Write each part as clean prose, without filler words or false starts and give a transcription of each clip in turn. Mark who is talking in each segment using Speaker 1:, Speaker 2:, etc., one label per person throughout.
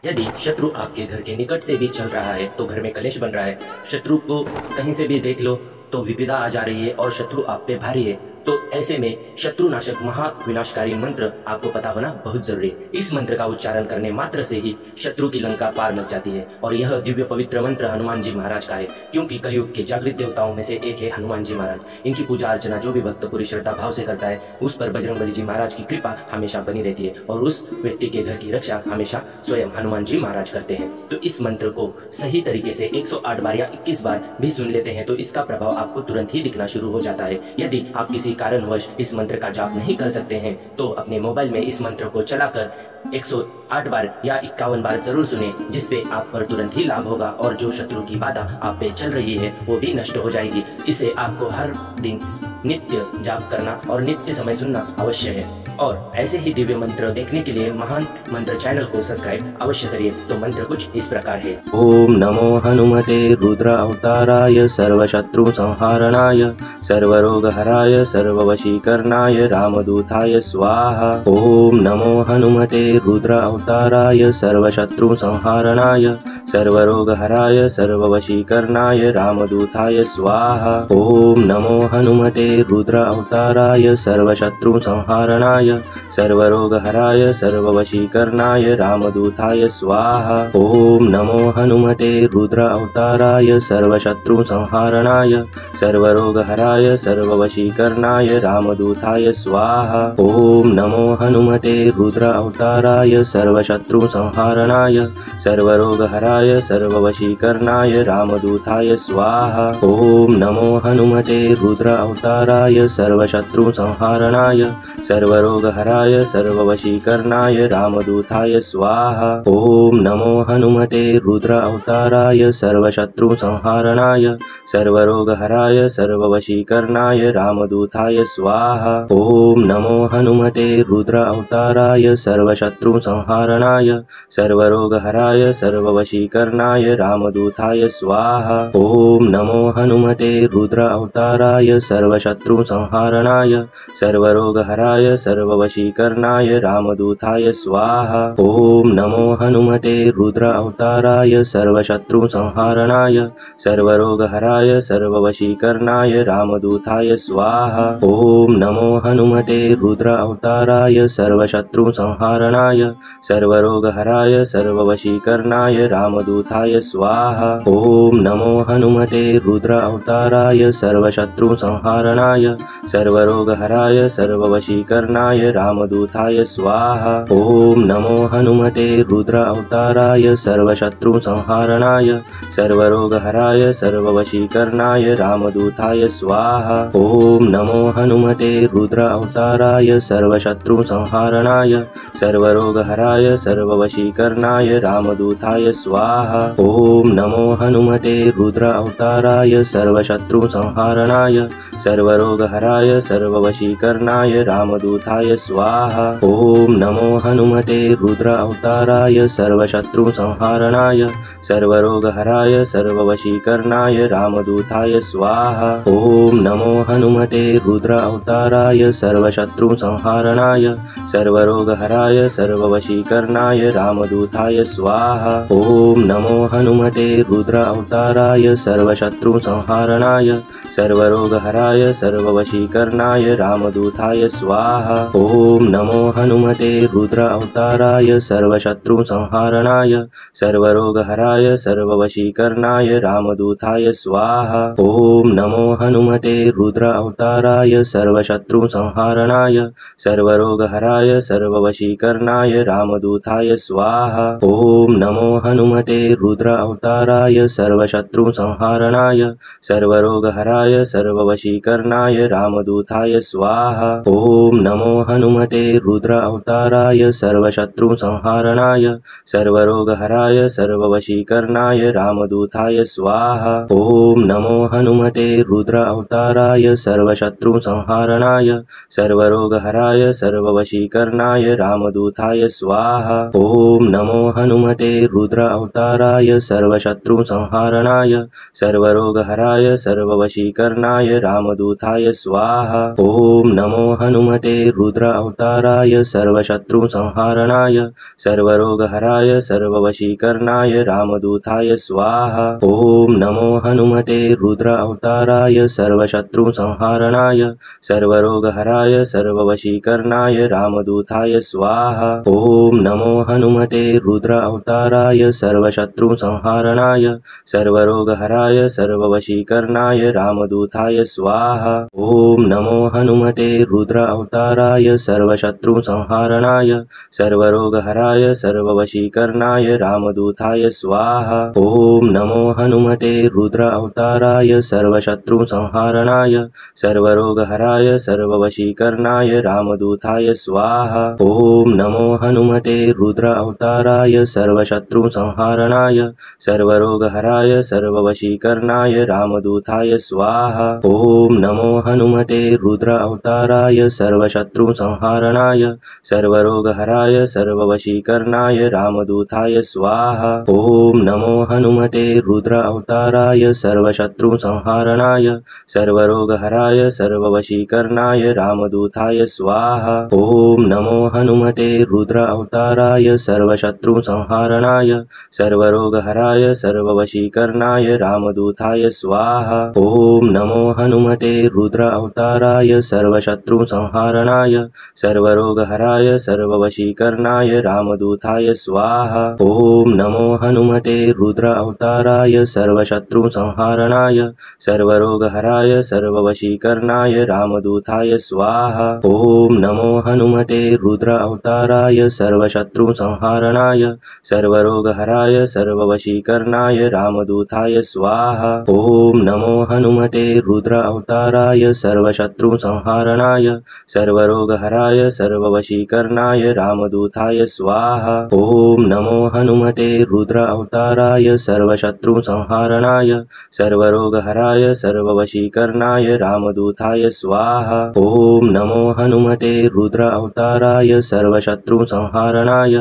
Speaker 1: यदि शत्रु आपके घर के निकट से भी चल रहा है तो घर में कलेश बन रहा है, शत्रु को कहीं से भी देख लो तो विपदा आ जा रही है और शत्रु आप पे भारी है, तो ऐसे में शत्रुनाशक महाविनाशकारी मंत्र आपको पता होना बहुत जरूरी है। इस मंत्र का उच्चारण करने मात्र से ही शत्रु की लंका पार लग जाती है। और यह दिव्य पवित्र मंत्र हनुमान जी महाराज का है, क्योंकि कलयुग के जागृत देवताओं में से एक है हनुमान जी महाराज। इनकी पूजा अर्चना जो भी भक्त पूरी श्रद्धा भाव से करता है, उस पर बजरंगबली जी महाराज की कृपा हमेशा बनी रहती है और उस व्यक्ति के घर की रक्षा हमेशा स्वयं हनुमान जी महाराज करते हैं। तो इस मंत्र को सही तरीके से 108 बार या 21 बार भी सुन लेते हैं तो इसका प्रभाव आपको तुरंत ही दिखना शुरू हो जाता है। यदि आप किसी कारणवश इस मंत्र का जाप नहीं कर सकते हैं तो अपने मोबाइल में इस मंत्र को चलाकर 108 बार या 51 बार जरूर सुने, जिससे आप पर तुरंत ही लाभ होगा और जो शत्रु की बाधा आप पे चल रही है वो भी नष्ट हो जाएगी। इसे आपको हर दिन नित्य जाप करना और नित्य समय सुनना अवश्य है। और ऐसे ही दिव्य मंत्र देखने के लिए महान मंत्र चैनल को सब्सक्राइब अवश्य करिए। तो मंत्र कुछ इस प्रकार है। ओम नमो हनुमते रुद्र अवताराय सर्वशत्रु संहारणाय सर्वरोगहराय सर्ववशीकरणाय रामदूताय स्वाहा। ओम नमो हनुमते रुद्र अवताराय सर्वशत्रु संहारणाय सर्वरोगहराय सर्ववशीकरणाय रामदूताय स्वाहा। ओम नमो हनुमते रुद्र अवताराय सर्वशत्रु संहारणाय सर्वरोगहराय सर्ववशीकरणाय रामदूताय स्वाहा। ओम नमो हनुमते रुद्र अवताराय सर्वशत्रु संहारणाय सर्वरोगहराय सर्ववशीकरणाय रामदूताय स्वाहा। ओम नमो हनुमते रुद्र अवताराय सर्वशत्रु संहारणाय सर्वरोगहराय सर्ववशीकरणाय रामदूताय स्वाहा। ओम नमो हनुमते रुद्र अवताराय सर्वशत्रु संहारणाय सर्वरोगहराय सर्ववशीकरणाय रामदूताय स्वाहा। ओम नमो हनुमते रुद्र अवताराय सर्वशत्रु संहारणाय सर्वरोगहराय सर्ववशीकरणाय रामदूताय स्वाहा। ओम नमो हनुमते रुद्र अवताराय सर्वशत्रु संहारणाय सर्वरोगहराय सर्ववशीकरणाय रामदूताय स्वाहा। ओम नमो हनुमते रुद्र अवताराय सर्वशत्रु संहारणाय सर्वरोगहराय सर्ववशीकरणाय रामदूताय स्वाहा। ओम नमो हनुमते रुद्र अवताराय सर्वशत्रु संहारणाय सर्वरोगहराय सर्ववशीकरणाय रामदूताय स्वाहा। ओम नमो हनुमते रुद्र अवताराय सर्वशत्रु संहारणाय सर्वरोगहराय सर्ववशीकरणाय रामदूताय स्वाहा। ओम नमो हनुमते रुद्र अवताराय सर्वशत्रु संहारणाय सर्वरोगहराय सर्ववशीकरणाय रामदूताय स्वाहा। ओम नमो हनुमते रुद्र अवताराय सर्वशत्रु संहारणाय सर्वरोगहराय सर्ववशीकरणाय रामदूताय स्वाहा। ओम नमो हनुमते रुद्र अवताराय सर्वशत्रु संहारणाय सर्वरोगहराय सर्ववशीकरणाय रामदूताय स्वाहा। ओम नमो हनुमते रुद्र अवताराय सर्वशत्रु संहारणाय सर्वरोगहराय सर्ववशीकरणाय रामदूताय स्वाहा। ओम नमो हनुमते रुद्र अवताराय सर्वशत्रु संहारणाय सर्वरोगहराय सर्ववशीकरणाय रामदूताय स्वाहा। ओम नमो हनुमते रुद्र अवताराय सर्वशत्रु संहारणाय सर्वरोगहराय सर्ववशीकरणाय रामदूताय स्वाहा। ओम नमो हनुमते रुद्र अवताराय सर्वशत्रु संहारणाय सर्वरोगहराय सर्ववशीकरणाय रामदूताय स्वाहा। ओम नमो हनुमते रुद्र अवताराय सर्वशत्रु संहारणाय सर्वरोगहराय सर्ववशीकरणाय रामदूताय स्वाहा। ओम नमो हनुमते रुद्र अवताराय सर्वशत्रु संहारणाय सर्वरोगहराय सर्ववशीकरणाय रामदूताय स्वाहा। ओम नमो हनुमते रुद्र अवताराय सर्वशत्रु संहारणाय सर्वरोगहराय सर्ववशीकरणाय रामदूताय स्वाहा। ओम नमो हनुमते रुद्र अवताराय सर्वशत्रु संहारणाय सर्वरोगहराय सर्ववशीकरणाय रामदूताय स्वाहा। ओम नमो हनुमते रुद्र अवताराय सर्वशत्रु संहारणाय सर्वरोगहराय सर्ववशीकरणाय रामदूताय स्वाहा। ओम नमो हनुमते रुद्र अवताराय सर्वशत्रु संहारणाय सर्वरोगहराय सर्ववशीकरणाय रामदूताय स्वाहा। ओम नमो हनुमते हनुमते रुद्र अवताराय सर्वशत्रुसंहारणाय सर्वरोगहराय सर्ववशीकरणाय रामदूताय स्वाहा। ओम नमो हनुमते रुद्र अवताराय सर्वशत्रुसंहारणाय सर्वरोगहराय सर्ववशीकरणाय रामदूताय स्वाहा। ओम नमो हनुमते रुद्र अवताराय सर्वशत्रुसंहारणाय सर्वरोगहराय सर्ववशीकरणाय रामदूताय स्वाहा। ओम नमो हनुमते रुद्र अवताराय सर्वशत्रुसंहारणाय सर्वरोगहराय सर्ववशीकरणाय रामदूताय स्वाहा। ओम नमो हनुमते रुद्र अवताराय सर्वशत्रुसंहारणाय सर्वरोगहराय सर्ववशीकरणाय रामदूताय स्वाहा। ओम नमो हनुमते रुद्र अवताराय सर्वशत्रुसंहारणाय सर्वरोगहराय सर्ववशीकरणाय रामदूताय स्वाहा। ओम नमो हनुमते रुद्र अवताराय सर्वशत्रुसंहारणाय सर्वरोगहराय सर्ववशीकरणाय रामदूताय स्वाहा। ओम नमो हनुमते रुद्र अवताराय सर्वशत्रुसंहारणाय सर्वरोगहराय सर्ववशीकरणाय रामदूताय स्वाहा। ओम नमो हनुमते रुद्र अवताराय सर्वशत्रुसंहारणाय सर्वरोगहराय सर्ववशीकरणाय रामदूताय स्वाहा। ओम नमो हनुमते रुद्र अवताराय सर्वशत्रुसंहारणाय सर्वरोगहराय सर्ववशीकरणाय रामदूताय स्वाहा। ओम नमो हनुमते रुद्र अवताराय सर्वशत्रुसंहारणाय सर्वरोगहराय सर्ववशीकरणाय रामदूताय स्वाहा। ओम नमो हनुमते रुद्र अवताराय सर्वशत्रुसंहारणाय सर्वरोगहराय सर्ववशीकरणाय रामदूताय स्वाहा। ओम नमो हनुमते रुद्र अवताराय सर्वशत्रुसंहारणाय सर्वरोगहराय सर्ववशीकरणाय रामदूताय स्वाहा। ओम नमो हनुमते रुद्र अवताराय सर्वशत्रुसंहारणाय सर्वरोगहराय सर्ववशीकरणाय रामदूताय स्वाहा। ओम नमो हनुमते रुद्र अवताराय सर्वशत्रुसंहारणाय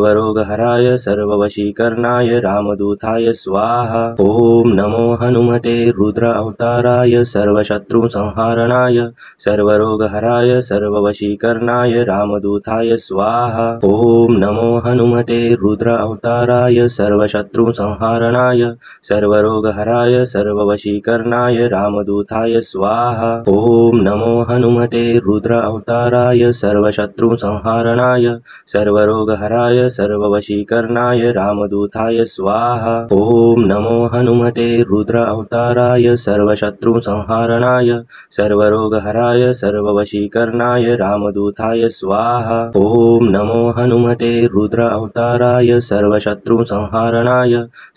Speaker 1: सर्वरोगहराय सर्ववशीकरणाय रामदूताय स्वाहा। ओम नमो हनुमते रुद्र अवताराय सर्वशत्रुसंहारणाय सर्वरोगहराय सर्ववशीकरणाय रामदूताय स्वाहा। ओम नमो हनुमते रुद्र अवताराय सर्वशत्रुसंहारणाय सर्वरोगहराय सर्ववशीकरणाय रामदूताय स्वाहा। ओम नमो हनुमते रुद्र अवताराय सर्वशत्रुसंहारणाय सर्वरोगहराय सर्ववशीकरणाय रामदूताय स्वाहा। ओम नमो हनुमते रुद्र अवताराय सर्वशत्रुसंहारणाय सर्वरोगहराय सर्ववशीकरणाय रामदूताय स्वाहा। ओम नमो हनुमते रुद्र अवताराय सर्वशत्रुसंहारणाय सर्वरोगहराय सर्ववशीकरणाय रामदूताय स्वाहा। ओम नमो हनुमते रुद्र अवताराय सर्वशत्रुसंहारणाय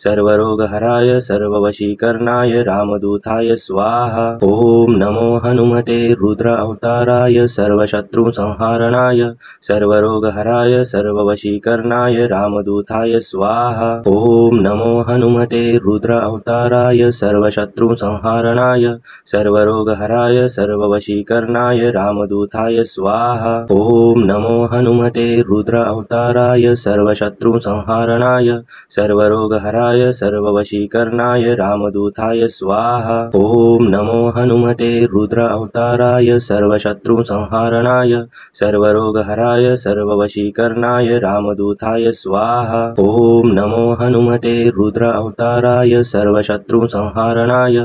Speaker 1: सर्वरोगहराय सर्ववशीकरणाय रामदूताय स्वाहा। ओम नमो हनुमते रुद्र अवताराय सर्वशत्रुसंहारणाय सर्वरोगहराय सर्ववशीकरणाय रामदूताय स्वाहा। ओम नमो हनुमते रुद्र अवताराय सर्वशत्रुसंहारणाय सर्वरोगहराय सर्ववशीकरणाय रामदूताय स्वाहा। ओम नमो हनुमते रुद्र अवताराय सर्वशत्रुसंहारणाय सर्वरोगहराय सर्ववशीकरणाय रामदूताय स्वाहा। ओम नमो हनुमते रुद्र अवताराय सर्वशत्रुसंहारणाय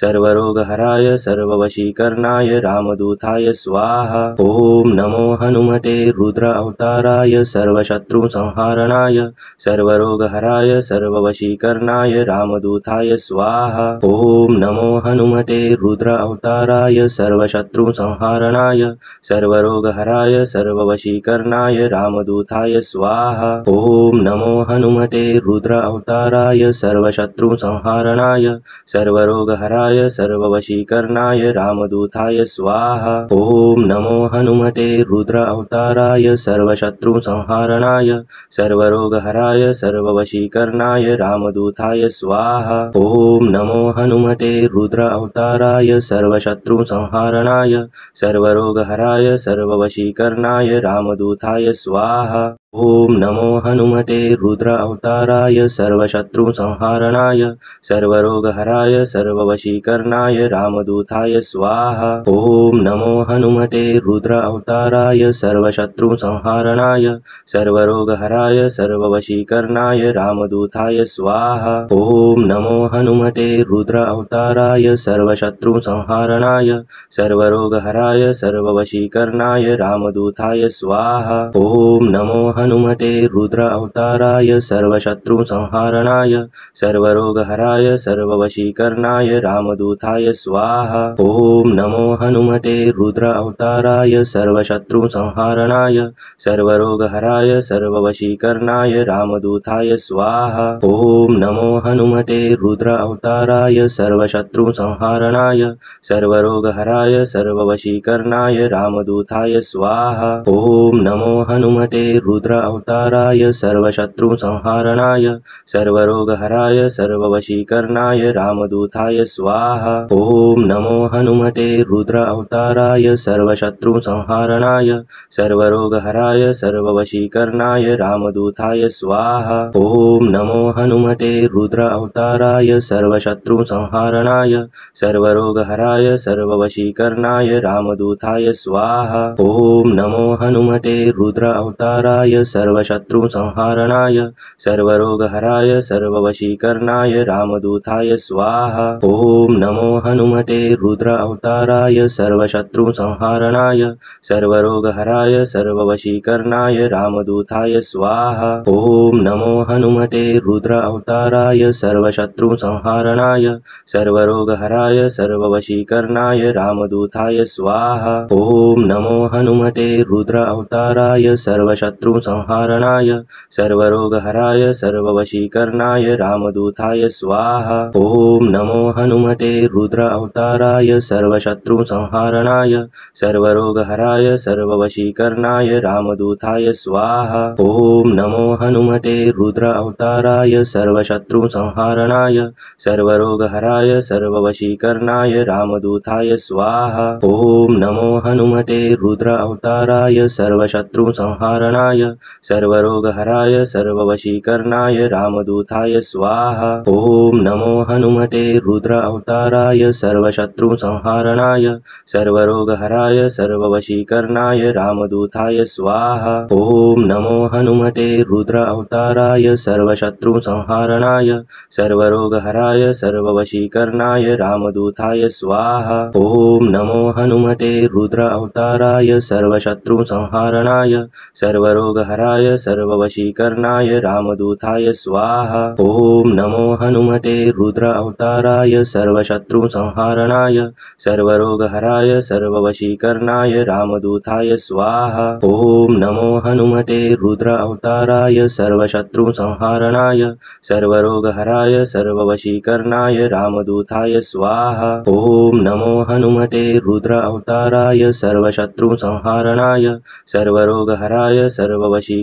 Speaker 1: सर्वरोगहराय सर्ववशीकरणाय रामदूताय स्वाहा। ओम नमो हनुमते रुद्र अवताराय सर्वशत्रुसंहारणाय सर्वरोगहराय सर्ववशीकरणाय रामदूताय स्वाहा। ओम नमो हनुमते रुद्र अवताराय सर्वशत्रुसंहारणाय सर्वरोगहराय सर्ववशीकरणाय रामदूताय स्वाहा। ओम नमो हनुमते रुद्र अवताराय सर्वशत्रुसंहारणाय सर्वरोगहराय सर्ववशीकरणाय रामदूताय स्वाहा। ओम नमो हनुमते रुद्र अवताराय सर्वशत्रुसंहारणाय सर्वरोगहराय सर्ववशीकरणाय रामदूताय स्वाहा। ओम नमो हनुमते रुद्र अवताराय सर्वशत्रुसंहारणाय सर्वरोगहराय सर्ववशीकरणाय रामदूताय स्वाहा। ओम नमो हनुमते रुद्र अवताराय सर्वशत्रु संहारणाय सर्वरोगहराय सर्ववशीकरणाय रामदूताय स्वाहा। ओम नमो हनुमते रुद्र अवताराय सर्वशत्रु संहारणाय सर्वरोगहराय सर्ववशीकरणाय रामदूताय स्वाहा। ओम नमो हनुमते रुद्र अवताराय सर्वशत्रु संहारणाय सर्वरोगहराय सर्ववशीकरणाय रामदूताय स्वाहा। ओम नमो हनुमते रुद्र अवताराय सर्वशत्रु संहारणाय सर्वरोगहराय सर्ववशीकरणाय रामदूताय स्वाहा। ओम नमो हनुमते रुद्र अवताराय सर्वशत्रु संहारणाय सर्वरोगहराय सर्ववशीकरणाय रामदूताय स्वाहा। ओम नमो हनुमते रुद्र अवताराय सर्वशत्रु संहारणाय सर्वरोगहराय सर्ववशीकरणाय रामदूताय स्वाहा। ओम नमो हनुमते रुद्र अवताराय सर्वशत्रु संहारणाय सर्वरोगहराय सर्ववशीकरणाय रामदूताय स्वाहा। ओम नमो हनुमते रुद्र अवताराय सर्वशत्रु संहारणाय सर्वरोगहराय सर्ववशीकरणाय रामदूताय स्वाहा। ओम नमो हनुमते रुद्र अवताराय सर्वशत्रु संहारणाय सर्वरोगहराय सर्ववशीकरणाय रामदूताय स्वाहा। ओम नमो हनुमते रुद्र अवताराय सर्वशत्रु संहारणाय सर्वरोगहराय सर्ववशीकरणाय रामदूताय स्वाहा। ओम नमो हनुमते रुद्र अवताराय सर्वशत्रु संहारणाय सर्वरोगहराय सर्ववशीकरणाय रामदूताय स्वाहा। ओम नमो हनुमते रुद्र अवताराय सर्वशत्रु संहारणाय सर्वरोगहराय सर्ववशीकरणाय रामदूताय स्वाहा। ओम नमो हनुमते रुद्र अवताराय सर्वशत्रु संहारणाय सर्वरोगहराय सर्ववशीकरणाय रामदूताय स्वाहा। ओम नमो हनुमते रुद्र अवताराय सर्वशत्रु संहारणाय सर्वरोगहराय सर्ववशीकरणाय रामदूताय स्वाहा। ओम नमो हनुमते रुद्र अवताराय सर्वशत्रु संहारणाय सर्वरोगहराय सर्ववशीकरणाय रामदूताय स्वाहा। ओम नमो हनुमते रुद्र अवताराय सर्वशत्रु संहारणाय सर्वरोगहराय सर्ववशीकरणाय रामदूताय स्वाहा। ओम नमो हनुमते रुद्र अवताराय सर्वशत्रु संहारणाय सर्वरोगहराय सर्ववशीकरणाय रामदूताय स्वाहा। ओम नमो हनुमते रुद्र अवताराय सर्वशत्रु संहारणाय सर्वरोगहराय सर्ववशीकरणाय रामदूताय स्वाहा। ओम नमो हनुमते रुद्र अवताराय सर्वशत्रु संहारणाय सर्वरोगहराय सर्ववशीकरणाय रामदूताय स्वाहा। ओम नमो हनुमते रुद्र अवताराय सर्वशत्रु संहारणाय सर्वरोगहराय सर्ववशीकरणाय रामदूताय स्वाहा। ओम नमो हनुमते रुद्र अवताराय सर्वशत्रु संहारणाय सर्वरोगहराय सर्ववशीकरणाय रामदूताय स्वाहा। ओम नमो हनुमते रुद्र अवताराय सर्वशत्रु संहारणाय सर्वरोगहराय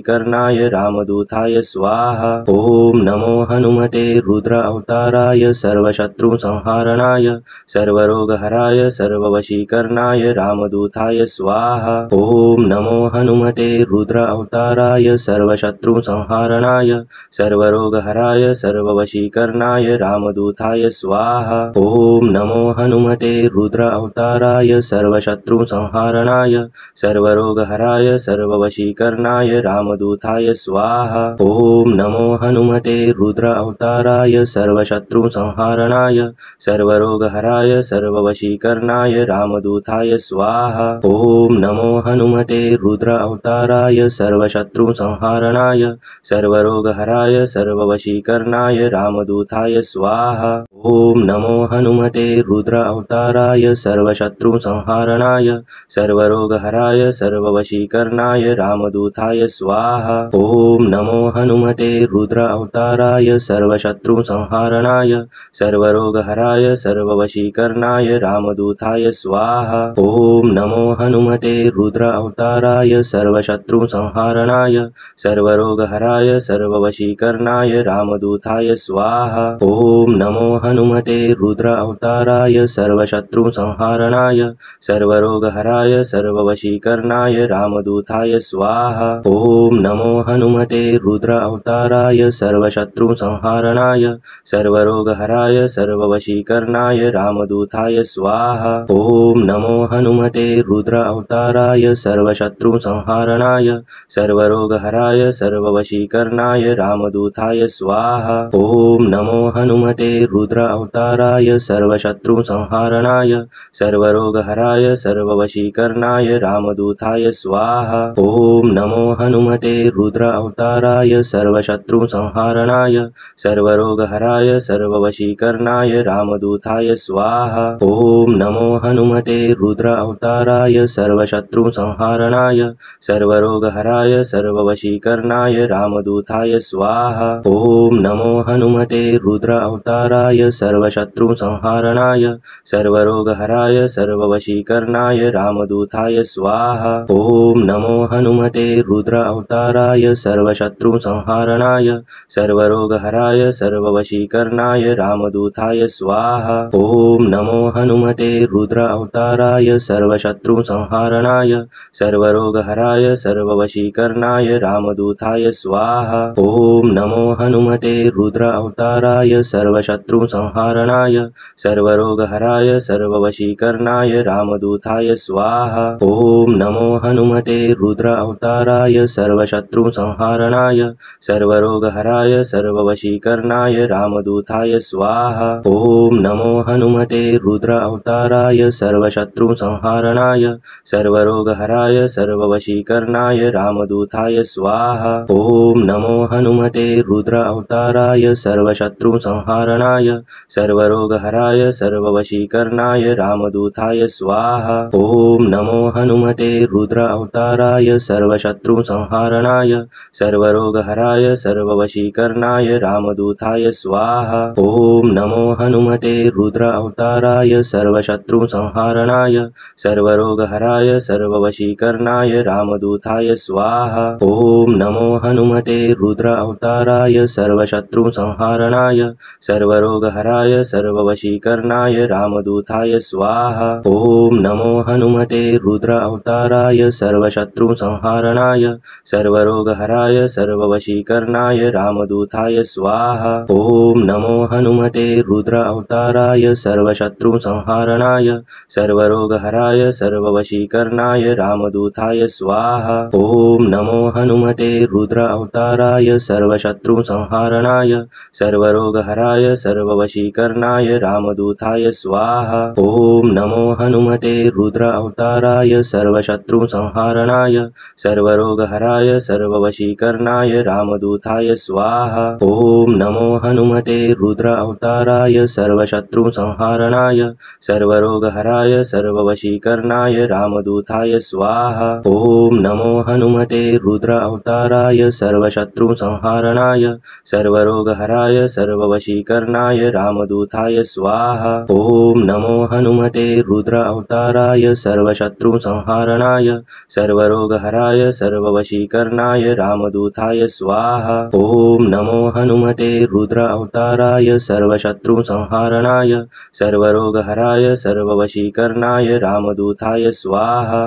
Speaker 1: सर्ववशीकरणाय रामदूताय स्वाहा। ओम नमो हनुमते रुद्र अवताराय सर्वशत्रु संहारणाय सर्वरोगहराय सर्ववशीकरणाय रामदूताय स्वाहा। ओम नमो हनुमते रुद्र अवताराय सर्वशत्रु संहारणाय सर्वरोगहराय सर्ववशीकरणाय रामदूताय स्वाहा। ओम नमो हनुमते रुद्र अवताराय सर्वशत्रु संहारणाय सर्वरोगहराय सर्ववशीकरणाय रामदूताय स्वाहा। ओम नमो हनुमते रुद्र अवताराय सर्वशत्रु संहारणाय सर्वरोगहराय सर्ववशीकरणाय रामदूताय स्वाहा। ओम नमो हनुमते रुद्र अवताराय सर्वशत्रु संहारणाय सर्वरोगहराय सर्ववशीकरणाय रामदूताय स्वाहा। ओम नमो हनुमते रुद्र अवताराय सर्वशत्रु संहारणाय सर्वरोगहराय सर्ववशीकरणाय रामदूताय स्वाहा। ओम नमो हनुमते रुद्र अवताराय सर्वशत्रु संहारणाय सर्वरोगहराय सर्ववशीकरणाय रामदूताय स्वाहा। ओम नमो हनुमते रुद्र अवताराय सर्वशत्रु संहारणाय सर्वरोगहराय सर्ववशीकरणाय रामदूताय स्वाहा। ओम नमो हनुमते रुद्र अवताराय सर्वशत्रु संहारणाय सर्वरोगहराय सर्ववशीकरणाय रामदूताय स्वाहा। ओम नमो हनुमते रुद्र अवताराय सर्वशत्रु संहारणाय सर्वरोगहराय सर्ववशीकरणाय रामदूताय स्वाहा। ओम नमो हनुमते रुद्र अवताराय सर्वशत्रु संहारणाय सर्वरोगहराय सर्ववशीकरणाय रामदूताय स्वाहा। ओम नमो हनुमते रुद्र अवताराय सर्वशत्रु संहारणाय सर्वरोगहराय सर्ववशीकरणाय रामदूताय स्वाहा। ओम नमो हनुमते रुद्र अवताराय सर्वशत्रु संहारणाय सर्वरोगहराय सर्ववशीकरणाय रामदूताय स्वाहा। ओम नमो हनुमते रुद्र अवताराय सर्वशत्रु संहारणाय सर्वरोगहराय सर्ववशीकरणाय रामदूताय स्वाहा। ओम नमो हनुमते रुद्र अवताराय सर्वशत्रु संहारणाय सर्वरोगहराय सर्ववशीकरणाय रामदूताय स्वाहा। ओम नमो हनुमते रुद्र अवताराय सर्वशत्रु संहारणाय सर्वरोगहराय सर्ववशीकरणाय रामदूताय स्वाहा। ओम नमो हनुमते रुद्र अवताराय सर्वशत्रु संहारणाय सर्वरोगहराय सर्ववशीकरणाय रामदूताय स्वाहा। ओम नमो हनुमते रुद्र अवताराय सर्वशत्रु संहारणाय सर्वरोगहराय सर्ववशीकरणाय रामदूताय स्वाहा। ओम नमो हनुमते रुद्र अवताराय सर्वशत्रु संहारणाय सर्वरोगहराय सर्ववशीकरणाय रामदूताय स्वाहा। ओम नमो हनुमते रुद्र अवताराय सर्वशत्रु संहारणाय सर्वरोगहराय सर्ववशीकरणाय रामदूताय स्वाहा। ओम नमो हनुमते रुद्र अवताराय सर्वशत्रु संहारणाय सर्वरोगहराय सर्ववशीकरणाय रामदूताय स्वाहा। ओम नमो हनुमते रुद्र अवताराय सर्वशत्रु संहारणाय सर्वरोगहराय सर्ववशीकरणाय रामदूताय स्वाहा। ओम नमो हनुमते रुद्र अवताराय सर्वशत्रु संहारणाय सर्वरोगहराय सर्ववशीकरणाय रामदूताय स्वाहा। ओम नमो हनुमते रुद्र अवताराय सर्वशत्रु संहारणाय सर्वरोगहराय सर्ववशीकरणाय रामदूताय स्वाहा। ओम नमो हनुमते रुद्र अवताराय सर्वशत्रु संहारणाय सर्वरोगहराय सर्ववशीकरणाय रामदूताय स्वाहा। ओम नमो हनुमते रुद्र अवताराय सर्वशत्रु संहारणाय सर्वरोगहराय सर्ववशीकरणाय रामदूताय स्वाहा। ओम नमो हनुमते रुद्र अवताराय सर्वशत्रु संहारणाय सर्वरोगहराय सर्ववशीकरणाय रामदूताय स्वाहा। ओम नमो हनुमते रुद्र अवताराय सर्वशत्रु संहारणाय सर्वरोगहराय सर्ववशीकरणाय रामदूताय स्वाहा। ओम नमो हनुमते रुद्र अवताराय सर्वशत्रु संहारणाय सर्वरोगहराय सर्ववशीकरणाय रामदूताय स्वाहा। ओम नमो हनुमते रुद्र अवताराय सर्वशत्रु संहारणाय सर्वरोगहराय सर्ववशीकरणाय रामदूताय स्वाहा। ओम नमो हनुमते रुद्र अवताराय सर्वशत्रु संहारणाय सर्वरोगहराय सर्ववशीकरणाय रामदूताय स्वाहा। ओम नमो हनुमते रुद्र अवताराय सर्वशत्रु संहारणाय सर्वरोगहराय सर्ववशीकरणाय रामदूताय स्वाहा।